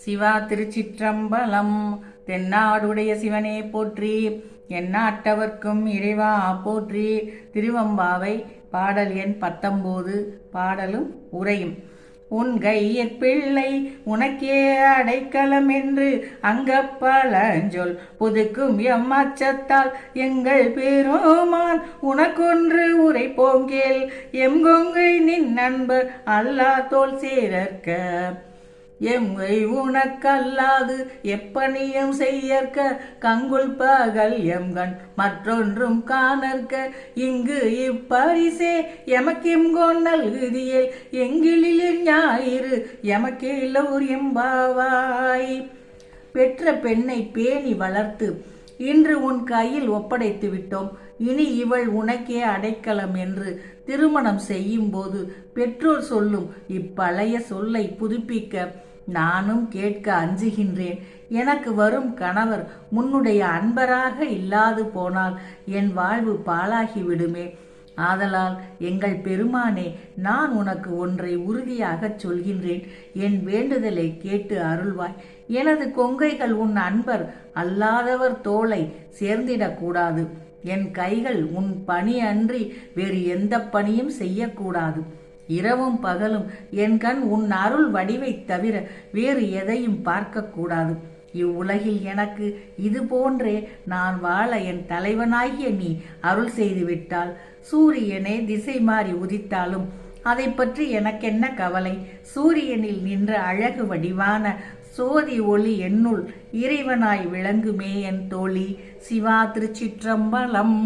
சிவா திருச்சிற்றம்பலம். தென்னாடுடைய சிவனே போற்றி, எந்நாட்டவர்க்கும் இறைவா போற்றி. திருவம்பாவை பாடல் எண் 19. பாடலும் உரையும். உன் கையிற் பிள்ளை உனக்கே அடைக்கலம் என்று அங்கப்பழஞ்சொல் புதுக்கும் எம்மச்சத்தால் எங்கள் பெருமான் உனக்கொன்று உரை போங்கேல். எம்கொங்கை நின் நண்பர் அல்லா தோல் சேரற்க, எம்கை உனக்கல்லாது எப்பணியும் செய்யற்க. கங்குல் பகல் எம்கண் மற்றொன்றும் காணற்க, இங்கு இப்பரிசே எமக்கெம்கோன் நல்குதியேல். எங்கிலில் ஞாயிறு எமக்கேலோர் எம்பாவாய். பெற்ற பெண்ணை பேணி வளர்த்து இன்று உன் கையில் ஒப்படைத்து விட்டோம். இனி இவள் உனக்கே அடைக்கலம் என்று திருமணம் செய்யும் போது பெற்றோர் சொல்லும் இப்பழைய சொல்லை புதுப்பிக்க நானும் கேட்க அஞ்சுகின்றேன். எனக்கு வரும் கணவர் முன்னுடைய அன்பராக இல்லாது போனால் என் வாழ்வு பாழாகிவிடுமே. ஆதலால் எங்கள் பெருமானே, நான் உனக்கு ஒன்றை உறுதியாக சொல்கின்றேன். என் வேண்டுதலை கேட்டு அருள்வாய். எனது கொங்கைகள் உன் அன்பர் அல்லாதவர் தோளை சேர்ந்திடக்கூடாது. என் கைகள் உன் பணி அன்றி வேறு எந்த பணியும் செய்யக்கூடாது. இரவும் பகலும் என் கண் உன் அருள் வடிவை தவிர வேறு எதையும் பார்க்கக்கூடாது. இவ்வுலகில் எனக்கு இது போன்றே நான் வாழ என் தலைவனாகிய நீ அருள் செய்துவிட்டால், சூரியனே திசை மாறி உதித்தாலும் அதை பற்றி எனக்கென்ன கவலை? சூரியனில் நின்ற அழகு வடிவான சோதி ஒளி என்னுள் இறைவனாய் விளங்குமே என் தோழி. சிவா திருச்சிற்றம்பலம்.